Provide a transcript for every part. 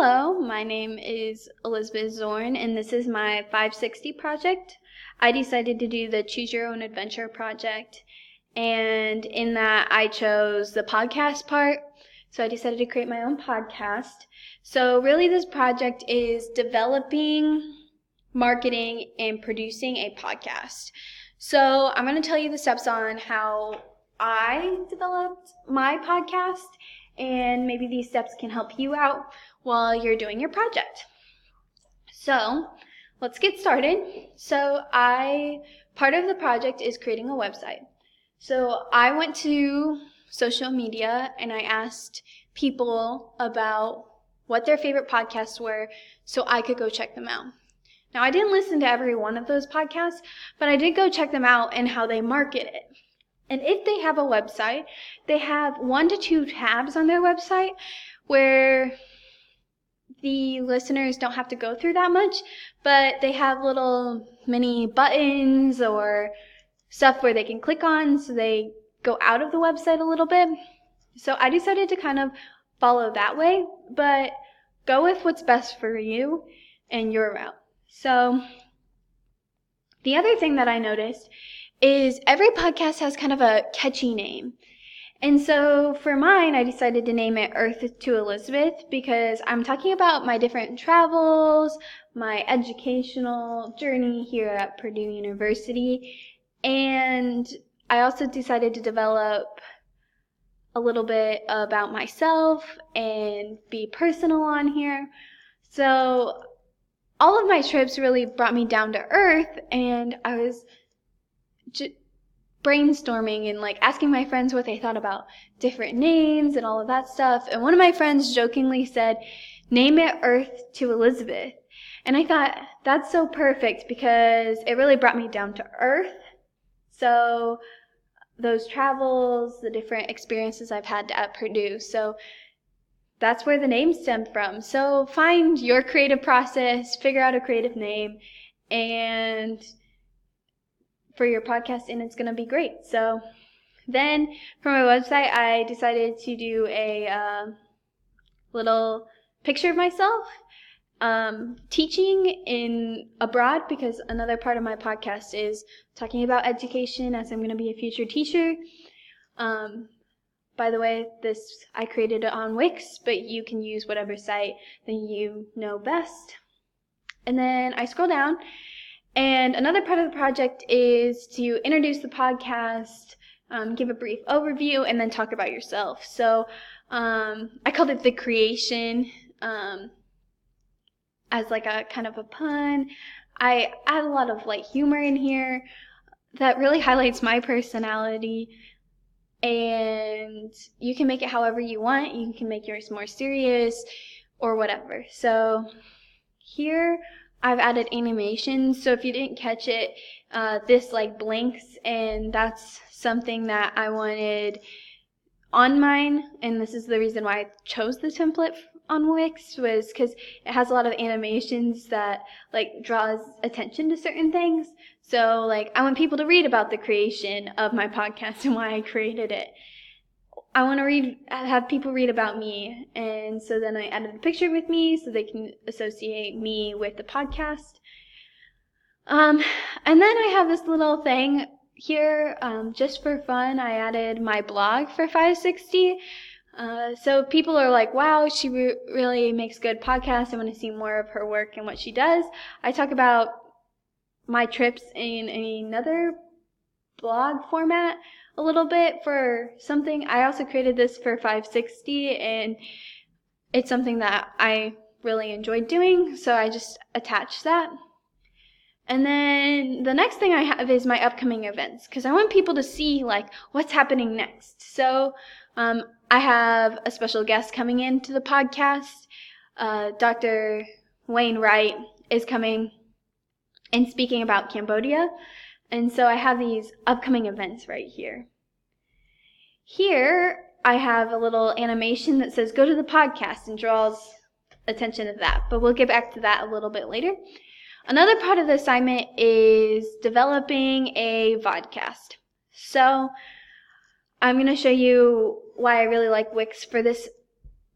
Hello, my name is Elizabeth Zorn, and this is my 560 project. I decided to do the Choose Your Own Adventure project, and in that I chose the podcast part, so I decided to create my own podcast. So really this project is developing, marketing, and producing a podcast. So I'm going to tell you the steps on how I developed my podcast, and maybe these steps can help you out while you're doing your project. So let's get started. Part of the project is creating a website. So I went to social media and I asked people about what their favorite podcasts were so I could go check them out. Now, I didn't listen to every one of those podcasts, but I did go check them out and how they market it. And if they have a website, they have 1 to 2 tabs on their website where the listeners don't have to go through that much, but they have little mini buttons or stuff where they can click on so they go out of the website a little bit. So I decided to kind of follow that way, but go with what's best for you and your route. So the other thing that I noticed is every podcast has kind of a catchy name. And so for mine, I decided to name it Earth to Elizabeth because I'm talking about my different travels, my educational journey here at Purdue University, and I also decided to develop a little bit about myself and be personal on here. So all of my trips really brought me down to earth, and I was brainstorming and asking my friends what they thought about different names and all of that stuff. And one of my friends jokingly said, "Name it Earth to Elizabeth." And I thought, that's so perfect because it really brought me down to earth. So those travels, the different experiences I've had at Purdue. So that's where the name stemmed from. So find your creative process, figure out a creative name, and for your podcast, and it's going to be great. So then for my website, I decided to do a little picture of myself teaching in abroad, because another part of my podcast is talking about education, as I'm going to be a future teacher. By the way, I created it on Wix, but you can use whatever site that you know best. And then I scroll down, and another part of the project is to introduce the podcast, give a brief overview, and then talk about yourself. So I called it The Creation as a kind of a pun. I add a lot of humor in here that really highlights my personality, and you can make it however you want. You can make yours more serious or whatever. So here I've added animations, so if you didn't catch it, this blinks, and that's something that I wanted on mine, and this is the reason why I chose the template on Wix, was because it has a lot of animations that draws attention to certain things. So I want people to read about the creation of my podcast and why I created it. I want to have people read about me, and so then I added a picture with me so they can associate me with the podcast. And then I have this little thing here, just for fun. I added my blog for 560. So people are like, wow, she really makes good podcasts. I want to see more of her work and what she does. I talk about my trips in another blog format a little bit for something. I also created this for 560, and it's something that I really enjoyed doing, so I just attached that. And then the next thing I have is my upcoming events, because I want people to see what's happening next. So I have a special guest coming into the podcast. Dr. Wayne Wright is coming and speaking about Cambodia. And so I have these upcoming events right here. Here I have a little animation that says go to the podcast and draws attention to that. But we'll get back to that a little bit later. Another part of the assignment is developing a vodcast. So I'm going to show you why I really like Wix for this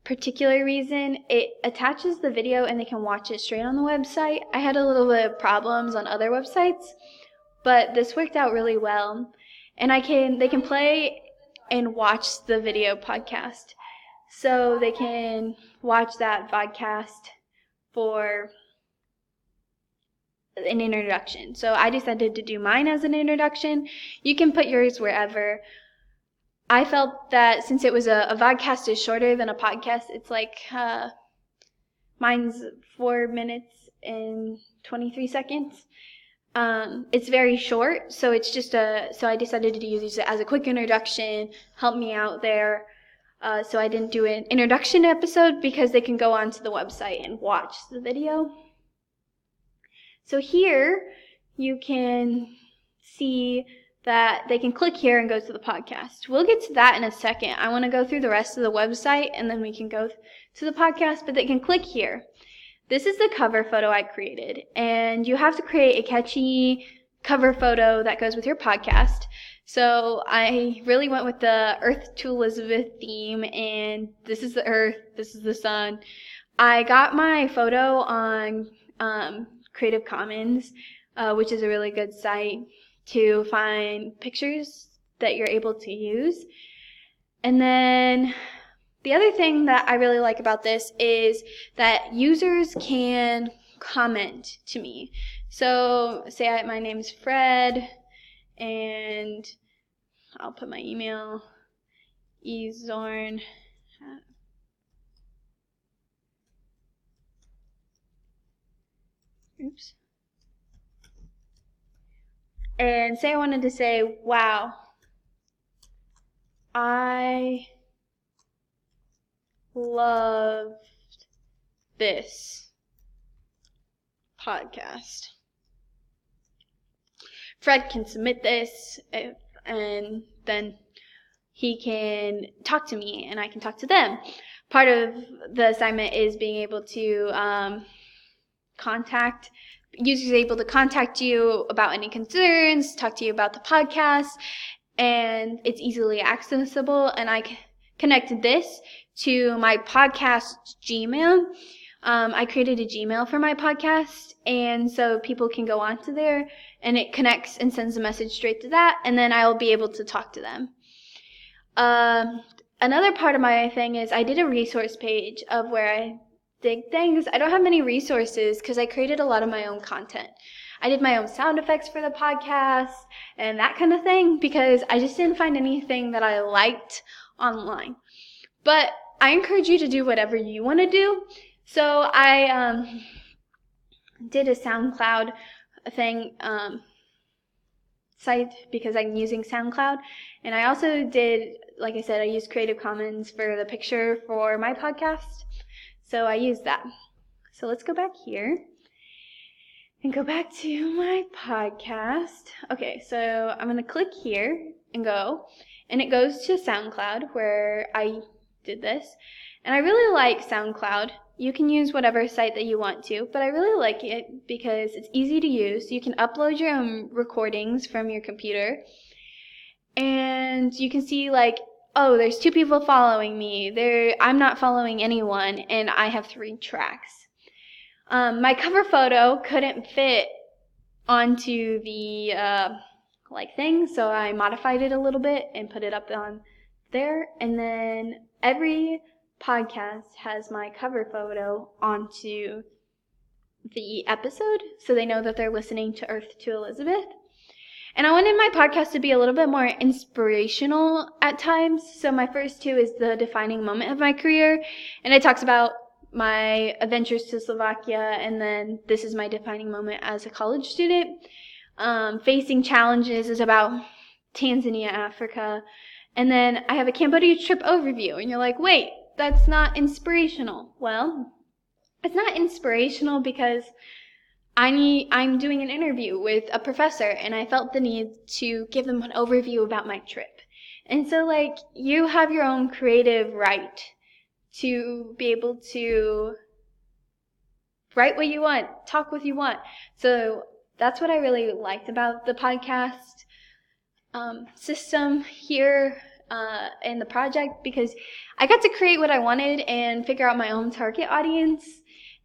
particular reason, it attaches the video and they can watch it straight on the website. I had a little bit of problems on other websites, but this worked out really well. And they can play and watch the video podcast. So they can watch that podcast for an introduction. So I decided to do mine as an introduction. You can put yours wherever. I felt that since it was a vodcast is shorter than a podcast, it's like mine's 4 minutes and 23 seconds. It's very short, so it's just so I decided to use it as a quick introduction, help me out there. So I didn't do an introduction episode because they can go onto the website and watch the video. So here you can see that they can click here and go to the podcast. We'll get to that in a second. I want to go through the rest of the website and then we can go to the podcast, but they can click here. This is the cover photo I created, and you have to create a catchy cover photo that goes with your podcast. So I really went with the Earth to Elizabeth theme, and this is the Earth, this is the sun. I got my photo on Creative Commons, which is a really good site to find pictures that you're able to use. And then the other thing that I really like about this is that users can comment to me. So say my name's Fred, and I'll put my email, ezorn. Oops. And say I wanted to say, wow, I loved this podcast. Fred can submit this, and then he can talk to me, and I can talk to them. Part of the assignment is being able to users able to contact you about any concerns, talk to you about the podcast, and it's easily accessible. And I connected this to my podcast Gmail. I created a Gmail for my podcast, and so people can go onto there, and it connects and sends a message straight to that, and then I will be able to talk to them. Another part of my thing is I did a resource page of where I dig things. I don't have many resources because I created a lot of my own content. I did my own sound effects for the podcast and that kind of thing because I just didn't find anything that I liked online. But I encourage you to do whatever you want to do. So I did a SoundCloud thing site because I'm using SoundCloud. And I also did, like I said, I used Creative Commons for the picture for my podcast. So I used that. So let's go back here and go back to my podcast. Okay, so I'm going to click here and go. And it goes to SoundCloud where I did this. And I really like SoundCloud. You can use whatever site that you want to, but I really like it because it's easy to use. You can upload your own recordings from your computer. And you can see like, oh, there's 2 people following me. I'm not following anyone, and I have 3 tracks. My cover photo couldn't fit onto the thing, so I modified it a little bit and put it up on there. And then every podcast has my cover photo onto the episode, so they know that they're listening to Earth to Elizabeth. And I wanted my podcast to be a little bit more inspirational at times. So my first 2 is the defining moment of my career. And it talks about my adventures to Slovakia. And then this is my defining moment as a college student. Facing challenges is about Tanzania, Africa. And then I have a Cambodia trip overview. And you're like, wait, that's not inspirational. Well, it's not inspirational because I'm doing an interview with a professor, and I felt the need to give them an overview about my trip. And so, you have your own creative right to be able to write what you want, talk what you want. So that's what I really liked about the podcast system here. in the project because I got to create what I wanted and figure out my own target audience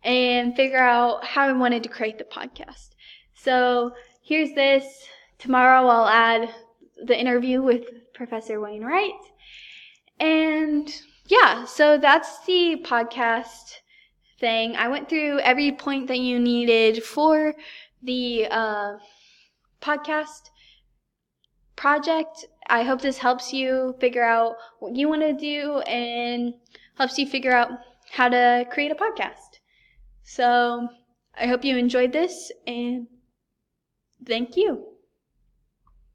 and figure out how I wanted to create the podcast. So here's this. Tomorrow I'll add the interview with Professor Wainwright. And yeah, so that's the podcast thing. I went through every point that you needed for the podcast project. I hope this helps you figure out what you want to do and helps you figure out how to create a podcast. So I hope you enjoyed this, and thank you.